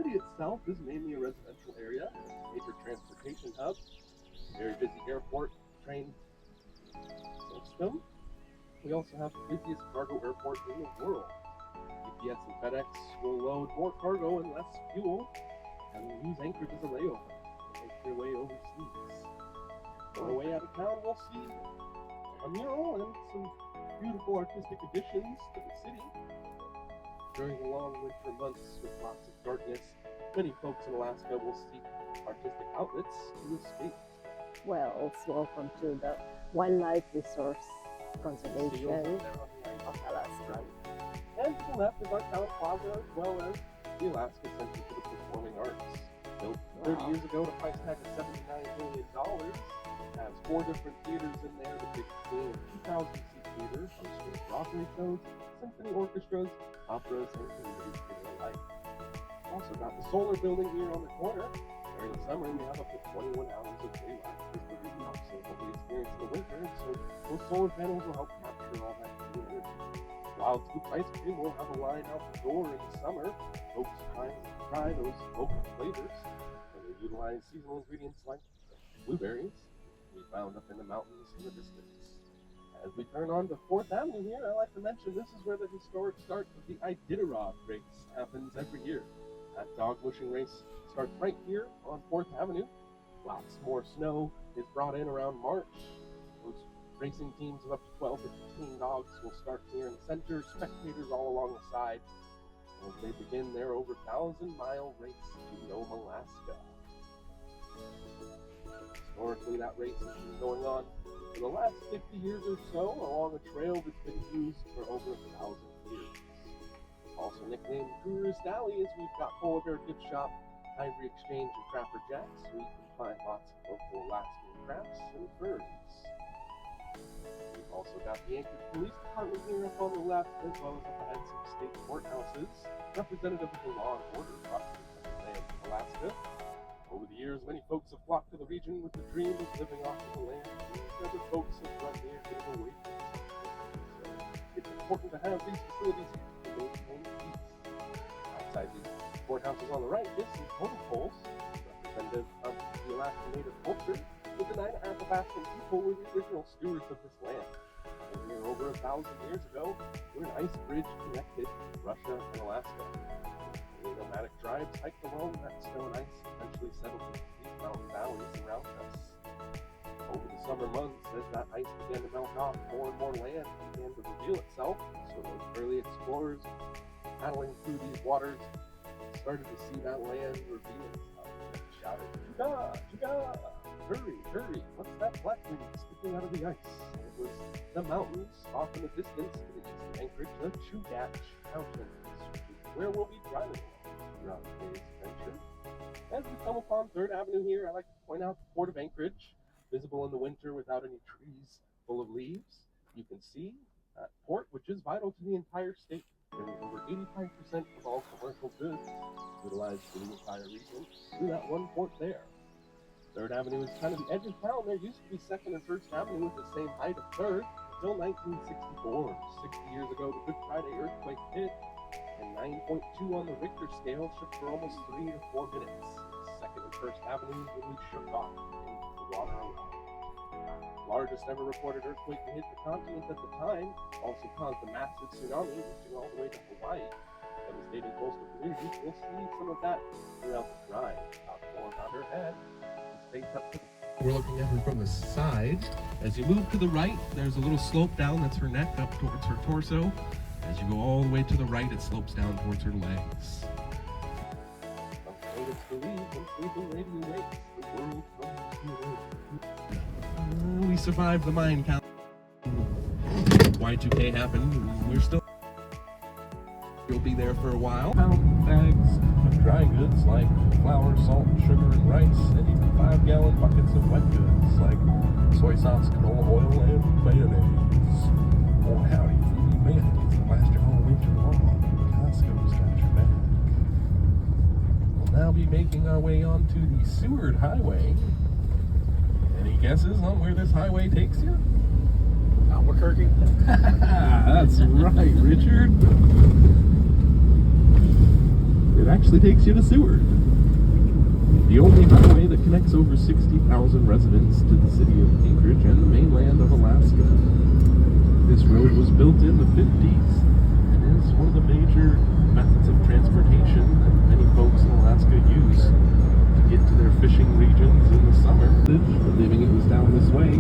city itself is mainly a residential area, a major transportation hub, very busy airport, train system. We also have the busiest cargo airport in the world. UPS and FedEx will load more cargo and less fuel, and will use Anchorage as a layover to make their way overseas. On our way out of town, we'll see a mural and some beautiful artistic additions to the city. During the long winter months with lots of darkness, many folks in Alaska will seek artistic outlets to escape. Well, welcome to the Wildlife Resource Conservation of Alaska. And to the left is our town plaza, as well as the Alaska Center for the Performing Arts. Built 30 years ago to price tag of $79 million, it has 4 different theaters in there, the big screen of 2,000-seat theaters, hosting Broadway shows, symphony orchestras, operas, and community theater alike. Also got the solar building here on the corner. During the summer, we have up to 21 hours of daylight. This would be opposite what we experience in the winter, so those solar panels will help capture all that clean energy. Wild Scoop Ice Cream will have a line out the door in the summer. Folks try those local flavors, and they utilize seasonal ingredients like blueberries we found up in the mountains in the distance. As we turn on to 4th Avenue here, I like to mention this is where the historic start of the Iditarod race happens every year. That dog bushing race starts right here on 4th Avenue. Lots more snow is brought in around March. Those racing teams of up to 12 to 15 dogs will start here in the center, spectators all along the sides, as they begin their over 1,000-mile race to Nome, Alaska. Historically, that race has been going on for the last 50 years or so along a trail that's been used for over 1,000 years. Also nicknamed Tourist Alley, as we've got polar bear gift shop, ivory exchange, and Crapper Jacks, where you can find lots of local Alaskan crafts and ferns. We've also got the Anchorage Police Department here up on the left, as well as up ahead some state courthouses, representative of the law and order across the land of Alaska. Over the years, many folks have flocked to the region with the dream of living off of the land, and other folks have run here to get away from it. So it's important to have these facilities here to maintain peace. Outside these courthouses on the right is some totem poles, representative of the Alaska Native culture, with the 9 Athabascan people were the original stewards of this land. And here over 1,000 years ago, where an ice bridge connected Russia and Alaska. The nomadic tribes hiked along that snow and ice, eventually settled into these mountain valleys around us. Over the summer months, as that ice began to melt off, more and more land began to reveal itself. So those early explorers paddling through these waters started to see that land reveal itself and shouted, "Chuga! Chuga! Hurry, hurry! What's that black thing sticking out of the ice?" And it was the mountains off in the distance to the east of Anchorage, the Chugach Mountains, which is where we'll be driving throughout today's adventure. As we come upon 3rd Avenue here, I like to point out the Port of Anchorage, visible in the winter without any trees full of leaves. You can see that port, which is vital to the entire state. Over 85% of all commercial goods utilized for the entire region through that one port there. 3rd Avenue is kind of the edge of town. There used to be 2nd and 1st Avenue with the same height of 3rd until 1964. 60 years ago, the Good Friday earthquake hit, and 9.2 on the Richter scale shook for almost 3 to 4 minutes. 2nd and 1st Avenues really shook off into the water around. Largest ever recorded earthquake to hit the continent at the time also caused a massive tsunami reaching all the way to Hawaii, devastating coastal communities. We'll see some of that throughout the drive. Talk more about her head. Face up. We're looking at her from the side. As you move to the right, there's a little slope down. That's her neck up towards her torso. As you go all the way to the right, it slopes down towards her legs. Natives believe when sleeping lady wakes, the world comes to an end. We survived the mine count. Y2K happened. We're still. You'll be there for a while. Pound bags of dry goods like flour, salt, sugar, and rice, and even 5-gallon buckets of wet goods like soy sauce, canola oil, and mayonnaise. Oh, howdy, fruity mayonnaise that lasts you all winter long. Costco's got your back. We'll now be making our way onto the Seward Highway. Any guesses on where this highway takes you? Albuquerque. That's right, Richard. it actually takes you to Seward, the only highway that connects over 60,000 residents to the city of Anchorage and the mainland of Alaska. This road was built in the 50s and is one of the major methods of transportation that many folks in Alaska use to get to their fishing regions in the summer. Believing it was down this way,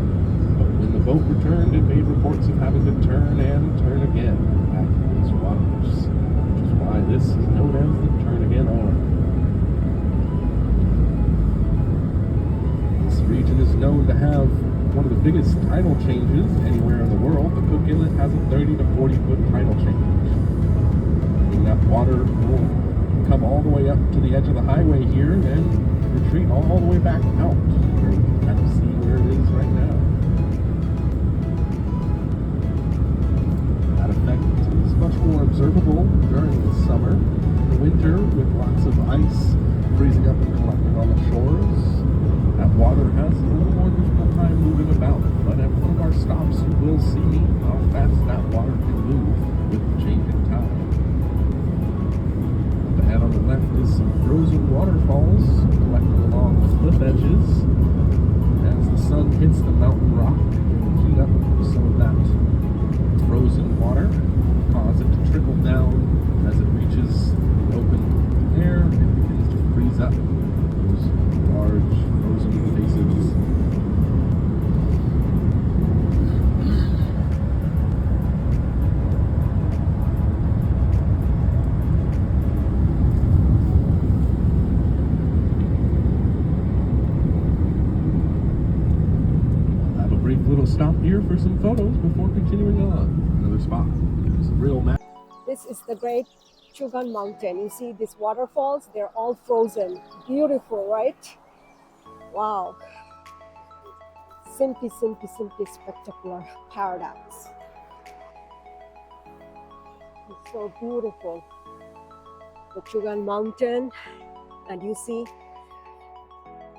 but when the boat returned, it made reports of having to turn and turn again back to these waters, which is why this is known as the Turn Again Arm. This region is known to have one of the biggest tidal changes anywhere in the world. The Cook Inlet has a 30 to 40 foot tidal change. And that water will come all the way up to the edge of the highway here and then retreat all the way back out, where you can kind of see where it is right now. That effect is much more observable during the summer. In the winter, with lots of ice freezing up and collecting on the shores, that water has a little more difficult time moving about. But at one of our stops, you will see how fast that water can move with the changing tide. And on the left is some frozen waterfalls collecting along the cliff edges. As the sun hits the mountain rock, it will heat up some of that frozen water, cause it to trickle down. As it reaches the open air, it begins to freeze up those large frozen faces. Little stop here for some photos before continuing on. Another spot. It's a real map. This is the Great Chugan Mountain. You see these waterfalls, they're all frozen. Beautiful, right? Wow. Simply spectacular paradise. It's so beautiful. The Chugan Mountain, and you see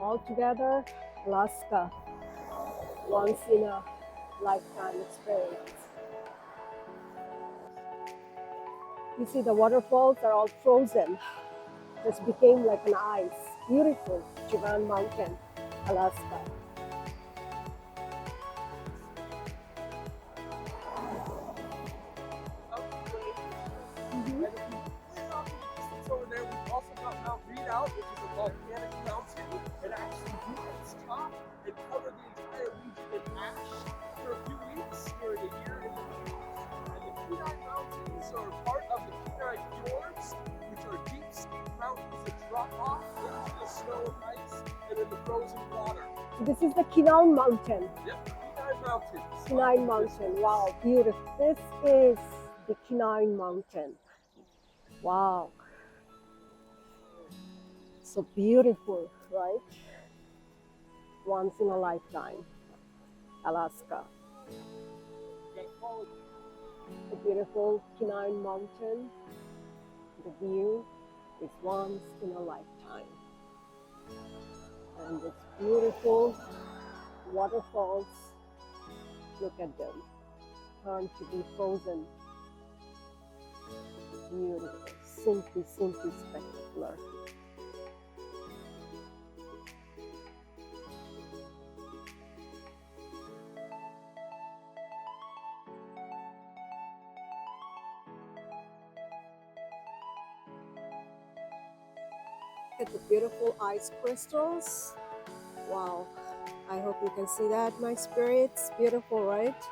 all together Alaska. Once in a lifetime experience. You see the waterfalls are all frozen. Just became like an ice. Beautiful Chugan Mountain, Alaska. Over there, we've also got Mount Redoubt, which is a volcanic mountain. It actually grew its top and covered the entire region in ash for a few weeks during a year in the heat. And the Kenai Mountains are part of the Kenai Fjords, which are deep, steep mountains that drop off into the snow and ice and in the frozen water. This is the Kenai Mountain. Yep, the Kenai Mountains. Kenai Mountain, wow, beautiful. This is the Kenai Mountain. Wow. So beautiful, right? Once in a lifetime, Alaska. The beautiful Kenai Mountain. The view is once in a lifetime. And it's beautiful waterfalls. Look at them. Turn to be frozen. Beautiful. Simply spectacular. Look at the beautiful ice crystals. Wow. I hope you can see that, my spirits. Beautiful, right?